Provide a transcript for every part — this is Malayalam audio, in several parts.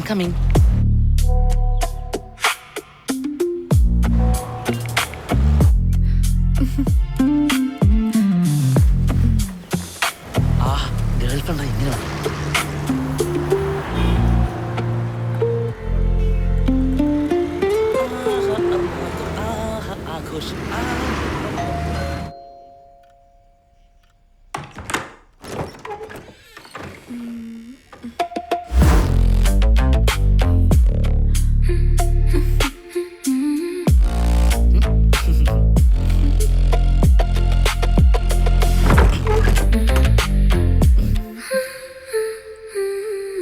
കമ്മിങ്. ആ ഗേൾ ഫ്രണ്ടാ ഇങ്ങനെ ആഘോഷം.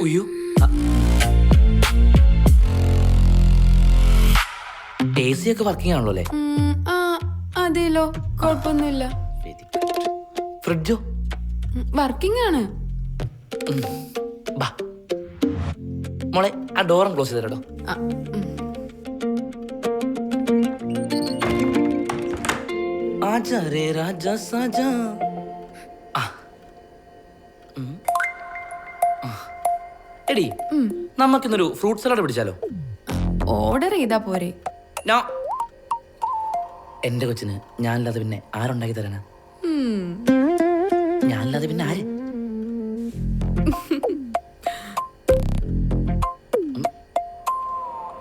ഉയ്യോ, എ സി ഒക്കെ വർക്കിംഗ് ആണല്ലോ അല്ലേ? അതെല്ലോ, കുഴപ്പമൊന്നുമില്ല. ഫ്രിഡ്ജോ? വർക്കിംഗ് ആണ്. ബാ മോളെ, ആ ഡോറും ക്ലോസ് ചെയ്തോ. ആജാ രേ രാജാ സാജാ. എടി, നമുക്കിന്നൊരു ഫ്രൂട്ട് സലാഡ് പിടിച്ചാലോ? ഓർഡർ ചെയ്താ പോരെ? എന്റെ കൊച്ചിന് ഞാനില്ലാതെ പിന്നെ ആരുണ്ടാക്കി തരാനാ? ഞാനില്ലാതെ പിന്നെ ആര്?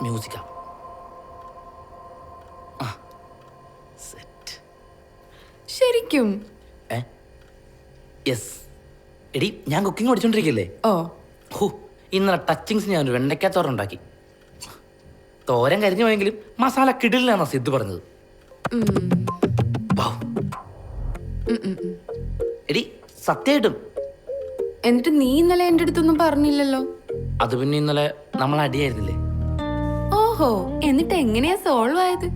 മ്യൂസിക്കാ. ശരിക്കും? യെസ്. എടി, ഞാൻ കുക്കിംഗ് പഠിച്ചോണ്ടിരിക്കല്ലേ. ഇന്നലെ ടച്ചിങ്സ് ഞാൻ ഒരു വെണ്ടയ്ക്കാത്തോരം ഉണ്ടാക്കി. തോരൻ കരിഞ്ഞു പോയെങ്കിലും മസാല കിടിലാണ് സിദ്ധു പറഞ്ഞത്. എടി, സത്യമായിട്ടും. എന്നിട്ട് നീ ഇന്നലെ എന്റെ അടുത്തൊന്നും പറഞ്ഞില്ലല്ലോ. അത് പിന്നെ ഇന്നലെ നമ്മൾ അടിയായിരുന്നില്ലേ? ഓഹോ, എന്നിട്ട് എങ്ങനെയാ സോൾവ് ആയത്?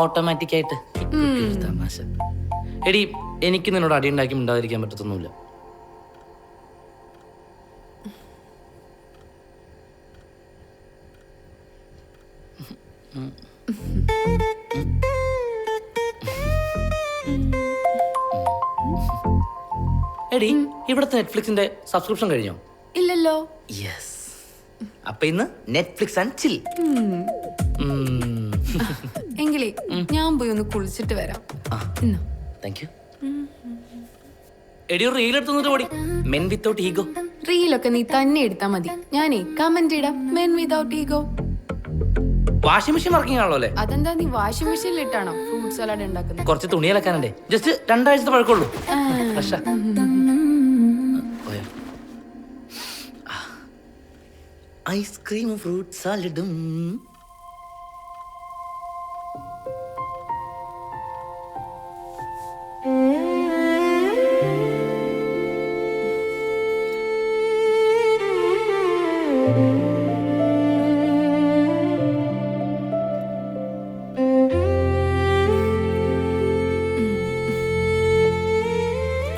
ഓട്ടോമാറ്റിക് ആയിട്ട്. തമാശ. എടി, എനിക്ക് നിന്നോട് അടി ഉണ്ടാക്കി മിണ്ടാതിരിക്കാൻ പറ്റത്തൊന്നുമില്ല. എടി, ഇവിടുത്തെ നെറ്റ്ഫ്ലിക്സിന്റെ സബ്സ്ക്രിപ്ഷൻ കഴിഞ്ഞോ? ഇല്ലല്ലോ. യെസ്. അപ്പൊ ഇന്ന് നെറ്റ്ഫ്ലിക്സ് ആൻഡ് ചിൽ. എങ്കിലേ ഞാൻ പോയി ഒന്ന് കുളിച്ചിട്ട് വരാം. Thank you. എടി, ഒരു റീൽ എടുത്തു ഓടി. Men without ego. റീലൊക്കെ നീ തന്നെ എടുത്താ മതി. ഞാനേ കമന്റ് ഇടാം, men without ego. Washing machine working ആണല്ലോ അല്ലേ? അതെന്താ, നീ വാഷിംഗ് മെഷീനിൽ ഇട്ടാണോ ഫ്രൂട്ട് സലാഡ് ഉണ്ടാക്കുന്നത്? കുറച്ച് തുണി അലക്കാനുണ്ടേ. ജസ്റ്റ് 2 ആഴ്ചത്തെ പഴക്കമുള്ളൂ. ഐസ്ക്രീമും ഫ്രൂട്ട് സാലഡും.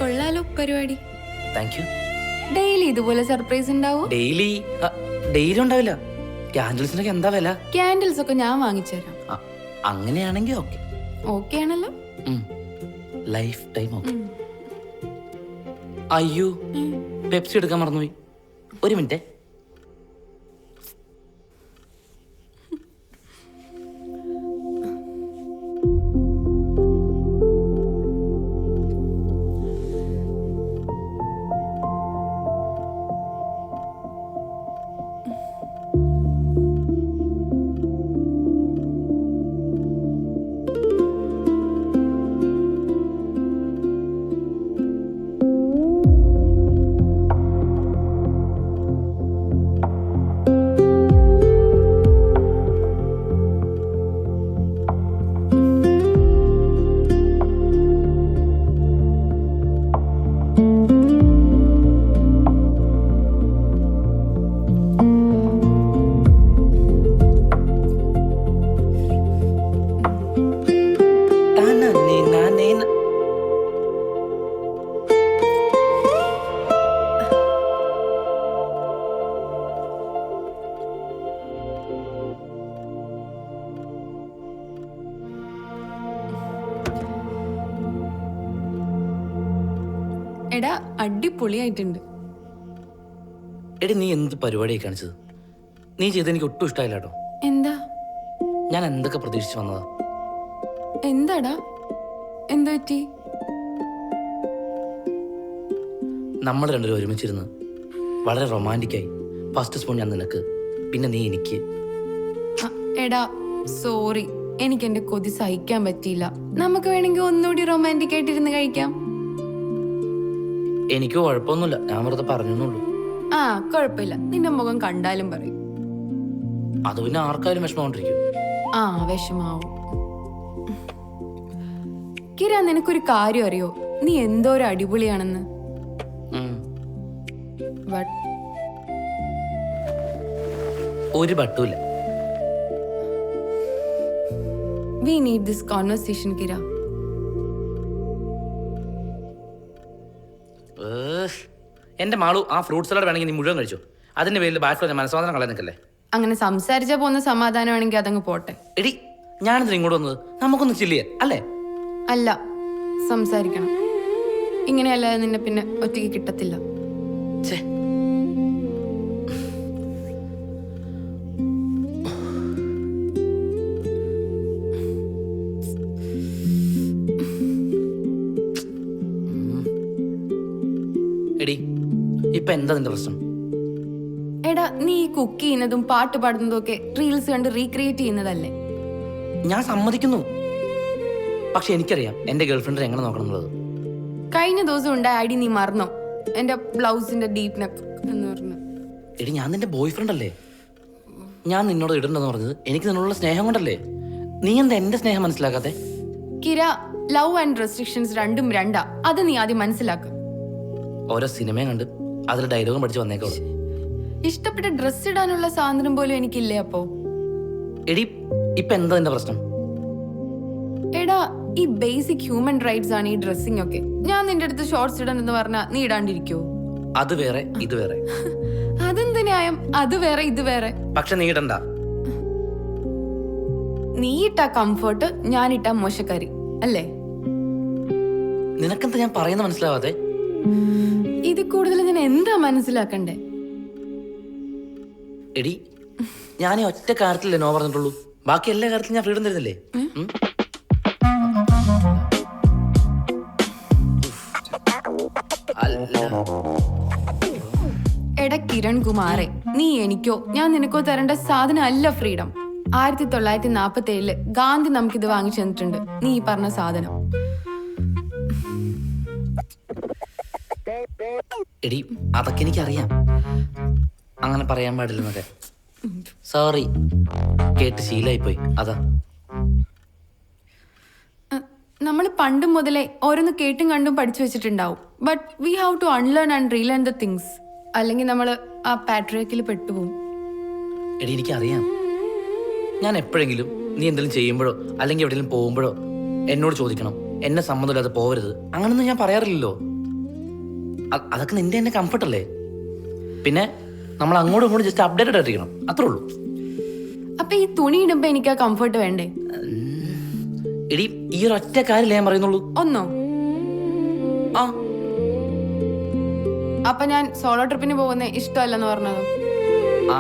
കൊള്ളാലോ പരിപാടി. Thank you. ഡെയിലി ഇതുപോലെ സർപ്രൈസ് ഉണ്ടാവോ? ഡെയിലി ഉണ്ടാവില്ല. ക്യാൻഡിൽസിനൊക്കെ എന്താ വില? ക്യാൻഡിൽസ് ഒക്കെ ഞാൻ വാങ്ങിച്ചു തരാം. അങ്ങനെയാണെങ്കിൽ ഓക്കെ. ഓക്കെ ആണല്ലോ. Life time okay. അയ്യോ, പെപ്സി എടുക്കാൻ മറന്നുപോയി. ഒരു മിനിറ്റ്. എടാ, അടിപൊളിയായിട്ടുണ്ട്. എടി നീ എന്ത് പരിപാടിയായി കാണിച്ചത്? നീ ചെയ്ത് എനിക്ക് ഒട്ടും ഇഷ്ടമായില്ല കേട്ടോ. എന്താ? ഞാൻ എന്തൊക്കെ പ്രതീക്ഷിച്ച് വന്നതാ. എന്താടാ? എന്ത് പറ്റി? നമ്മൾ രണ്ടുപേരും ഒരുമിച്ചിരുന്ന് വളരെ റൊമാൻറ്റിക്കായി. ഫസ്റ്റ് സ്പൂൺ ഞാൻ നിനക്ക്, പിന്നെ നീ എനിക്ക്. എടാ സോറി, എനിക്ക് എന്റെ കൊതി സഹിക്കാൻ പറ്റിയില്ല. നമുക്ക് വേണമെങ്കിൽ ഒന്നുകൂടി റൊമാൻറ്റിക് ആയിട്ടിരുന്ന് കഴിക്കാം. എനിക്ക് കുഴപ്പമൊന്നുമില്ല, ഞാൻ വെറുതെ പറഞ്ഞെന്നുള്ളൂ. ആ കുഴപ്പമില്ല, നിന്റെ മുഖം കണ്ടാലും പറയും. അത് പിന്നെ ആർക്കാരും വിഷമമുണ്ടിരിക്കും. ആ വിഷമാവും. കിര, നിനക്കൊരു കാര്യം അറിയോ? നീ എന്തോരം അടിപൊളിയാണെന്ന്. ബട്ട് ഒരു ബട്ടുമില്ല. We need this conversation, Kira. എന്റെ മാളു, ആ ഫ്രൂട്ട് സലാഡ് വേണമെങ്കിൽ നീ മുഴുവൻ കഴിച്ചു. അതിന്റെ പേരിൽ ബാക്കിയുള്ള മനസ്സമാധാനം കളയാൻ നിൽക്കല്ലേ. അങ്ങനെ സംസാരിച്ചാ പോകുന്ന സമാധാനമാണെങ്കിൽ അതങ്ങ് പോട്ടെ. എടി, ഞാനെന്തിനാ ഇങ്ങോട്ട് വന്നത്? നമുക്കൊന്ന് ചില്ല് ചെയ്യാൻ അല്ലേ? അല്ല, സംസാരിക്കണം. ഇങ്ങനെയല്ലാതെ നിന്നെ പിന്നെ ഒറ്റയ്ക്ക് കിട്ടത്തില്ല. ഛേ, എടി ഇപ്പൊ എന്താ നിന്റെ പ്രശ്നം? എടാ, നീ കുക്ക് ചെയ്യുന്നതും പാട്ട് പാടുന്നതും ഒക്കെ റീൽസ് കണ്ട് റീക്രിയേറ്റ് ചെയ്യുന്നതല്ലേ? ഞാൻ സമ്മതിക്കുന്നു. പക്ഷെ എനിക്കറിയാം എന്റെ ഗേൾഫ്രണ്ടിനെ എങ്ങനെ നോക്കണം എന്നുള്ളത്. കഴിഞ്ഞ ദിവസം ഉണ്ടായ ഐഡി നീ മറന്നോ? എന്റെ ബ്ലൗസിന്റെ ഡീപ് നെക്ക് എന്ന് പറഞ്ഞു. എടി, ഞാൻ നിന്റെ ബോയ് ഫ്രണ്ട് അല്ലേ? ഞാൻ നിന്നോട് ഇടണ്ടെന്ന് പറഞ്ഞത് എനിക്ക് നിന്നോടുള്ള സ്നേഹം കൊണ്ടല്ലേ. നീ എന്താ എന്റെ സ്നേഹം മനസ്സിലാക്കാത്തെ? കിര, ലവ് ആൻഡ് റെസ്ട്രിക്ഷൻസ് രണ്ടും രണ്ടാ. അത് നീ ആദ്യം മനസ്സിലാക്ക. ഓരോ സിനിമയും കണ്ട് അതിൽ ഡയലോഗും പഠിച്ച് വന്നേക്കോളൂ. ഇഷ്ടപ്പെട്ട ഡ്രസ് ഇടാനുള്ള സ്വാതന്ത്ര്യം പോലും എനിക്കില്ലേ അപ്പോ? എടി, ഇപ്പൊ എന്താ നിന്റെ പ്രശ്നം? എടാ, ഈ ബേസിക് ഹ്യൂമൻ റൈറ്റ്സ് ആണ് ഈ ഡ്രസ്സിംഗ് ഒക്കെ. ഞാൻ നിന്റെ അടുത്ത് ഷോർട്സ് ഇടണമെന്ന് പറഞ്ഞാ നീ ഇടാണ്ടിരിക്കോ? അത് വേറെ ഇത് വേറെ. അതെന്ത് ന്യായം? അത് വേറെ ഇത് വേറെ. പക്ഷെ നീ ഇടണ്ട. നീ ഇട്ടാ കംഫർട്ട്, ഞാൻ ഇട്ടാ മോശക്കാരി അല്ലേ? നിനക്കെന്താ ഞാൻ പറയുന്നത് മനസ്സിലാവാതെ? ഇത് കൂടുതൽ ഞാൻ എന്താ മനസ്സിലാക്കണ്ടേ? എടി, ഞാൻ ഈ ഒറ്റ കാര്യത്തിലല്ലേ നോ പറഞ്ഞിട്ടുള്ളൂ. ബാക്കി എല്ലാ കാര്യത്തിലും ഞാൻ ഫ്രീഡം തരുന്നില്ലേ? എടാ കിരൺ കുമാറെ, നീ എനിക്കോ ഞാൻ നിനക്കോ തരേണ്ട സാധനം അല്ല ഫ്രീഡം. 1947 ഗാന്ധി നമുക്കിത് വാങ്ങിച്ചു തന്നിട്ടുണ്ട്. നീ ഈ പറഞ്ഞ സാധനം. എടി, അതൊക്കെ എനിക്കറിയാം. അങ്ങനെ പറയാൻ പാടില്ലെന്നൊക്കെ. സോറി, കേട്ട് ശീലായിപ്പോയി. അതാ. നമ്മൾ പണ്ട് മുതലേ ഓരോന്ന് കേട്ടും കണ്ടും പഠിച്ചു വെച്ചിട്ടുണ്ടാവും. But we have to unlearn and relearn the things. അല്ലെങ്കിൽ നമ്മൾ ആ പാട്രിയാക്കിൽ പെട്ടുപോകും. എടി, എനിക്കറിയാം. ഞാൻ എപ്പോഴെങ്കിലും നീ എന്തെങ്കിലും ചെയ്യുമ്പോഴോ അല്ലെങ്കിൽ എവിടെയെങ്കിലും പോകുമ്പോഴോ എന്നോട് ചോദിക്കണം, എന്നെ സമ്മതമില്ലാതെ പോകരുത്, അങ്ങനൊന്നും ഞാൻ പറയാറില്ലല്ലോ. അതൊക്കെ നിന്റെ എന്നെ കംഫർട്ടല്ലേ. പിന്നെ നമ്മൾ അങ്ങോട്ടും ഇങ്ങോട്ടും ജസ്റ്റ് അപ്ഡേറ്റഡ് ആയിരിക്കണം, അത്രേ ഉള്ളൂ. അപ്പൊ ഈ തുണി ഇടുമ്പോ എനിക്ക് ആ കംഫർട്ട് വേണ്ടേ? എടി, ഈ ഒരു ഒറ്റ കാര്യമല്ലേ ഞാൻ പറയുന്നുള്ളൂ. ഒന്നോ? ആ, അപ്പൊ ഞാൻ സോളോ ട്രിപ്പിന് പോകുന്ന ഇഷ്ടമല്ലെന്ന് പറഞ്ഞത്? ആ,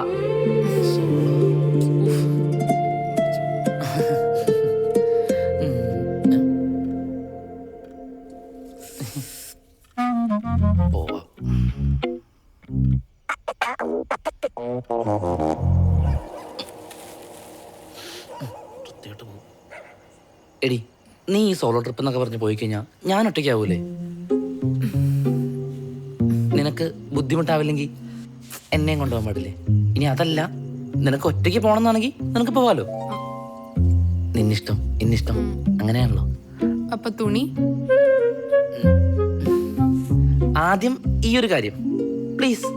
എടി, നീ ഈ സോളോ ട്രിപ്പ് എന്നൊക്കെ പറഞ്ഞ് പോയി കഴിഞ്ഞാൽ ഞാൻ ഒറ്റയ്ക്കാവൂലേ? നിനക്ക് ബുദ്ധിമുട്ടാവില്ലെങ്കിൽ എന്നെയും കൊണ്ടുപോകാൻ പാടില്ലേ? ഇനി അതല്ല, നിനക്ക് ഒറ്റയ്ക്ക് പോകണമെന്നാണെങ്കിൽ നിനക്ക് പോവാലോ. നിന്നിഷ്ടം എന്നിഷ്ടം അങ്ങനെയാണല്ലോ. അപ്പൊ തുണി? ആദ്യം ഈ ഒരു കാര്യം പ്ലീസ്.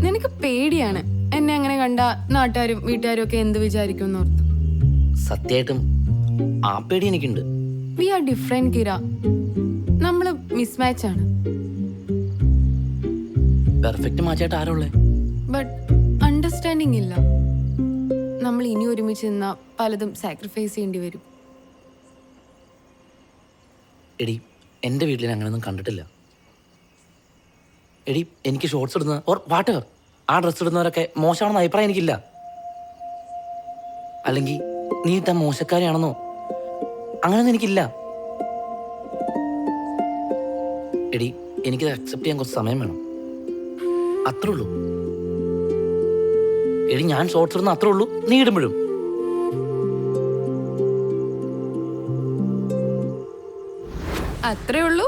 നിനക്ക് പേടിയാണ് എന്നെ അങ്ങനെ കണ്ട നാട്ടുകാരും വീട്ടുകാരും ഒക്കെ എന്ത് വിചാരിക്കും എന്നോർത്ത്. സത്യമായിട്ടും ആ പേടി എനിക്കുണ്ട്. വി ആർ ഡിഫറെന്റ് കിര. നമ്മള് മിസ്മാച്ച് ആണ്. പെർഫെക്റ്റ് മാച്ചായിട്ട് ആരുള്ളേ? ബട്ട് അണ്ടർസ്റ്റാൻഡിങ് ഇല്ല. നമ്മൾ ഇനി ഒരുമിച്ച് നിന്നാ പലതും സാക്രിഫൈസ് ചെയ്യേണ്ടി വരും. എടി, എൻ്റെ വീട്ടിൽ അങ്ങനെയൊന്നും കണ്ടിട്ടില്ല. എടി എനിക്ക് ഷോർട്സ് ഇടുന്ന ഓർ വാട്ടർ ആ ഡ്രസ്സ് ഇടുന്നവരൊക്കെ മോശമാണെന്ന് അഭിപ്രായം എനിക്കില്ല. അല്ലെങ്കിൽ നീ ഇട്ടാ മോശക്കാരിയാണെന്നോ അങ്ങനെയൊന്നും എനിക്കില്ല. എടി എനിക്കത് അക്സെപ്റ്റ് ചെയ്യാൻ കുറച്ച് സമയം വേണം, അത്രേ ഉള്ളൂ. എടി ഞാൻ ഷോർട്സ് ഇടുന്ന അത്രേ ഉള്ളൂ, നീ ഇടുമ്പോഴും. അത്രേ ഉള്ളൂ.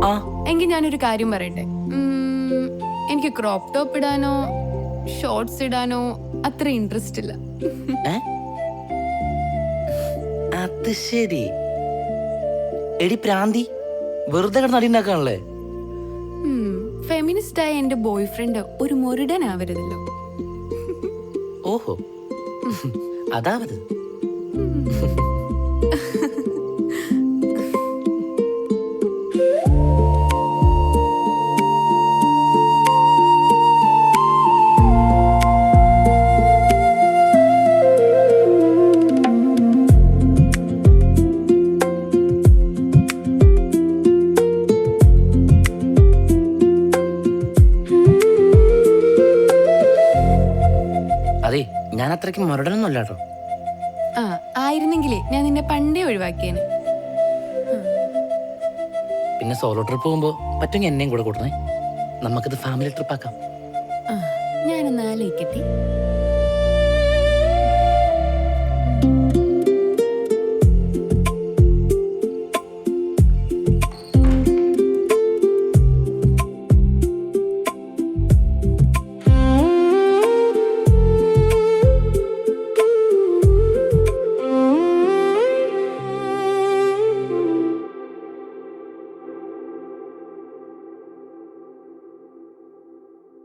ആ എങ്കിൽ ഞാനൊരു കാര്യം പറയട്ടെ. എനിക്ക് ക്രോപ്പ് ടോപ്പ് ഇടാനോ ഷോർട്സ് ഇടാനോ അത്ര ഇൻട്രസ്റ്റ് ഇല്ല. ഏ? അത് ശരി. എടി പ്രാന്തി, വെറുതെ കിടന്ന് അടി ഉണ്ടാക്കാണല്ലേ? ഫെമിനിസ്റ്റ് ആയ എന്റെ ബോയ് ഫ്രണ്ട് ഒരു മുരുടനാവരുതല്ലോ. ഓഹോ, അതാവത്. അതെ, ഞാൻ അത്രയ്ക്ക് മുരടനൊന്നുമല്ല കേട്ടോ. ആ ആയിരുന്നെങ്കിലേ ഞാൻ നിന്നെ പണ്ടേ ഒഴിവാക്കിയേനെ. പിന്നെ സോളോ ട്രിപ്പ് പോകുമ്പോ പറ്റുമെങ്കിൽ എന്നെയും കൂടെ കൂട്ടണേ, നമുക്കിത് ഫാമിലി ട്രിപ്പ് ആക്കാം. ഞാനൊന്ന് ആലോചിക്കട്ടെ.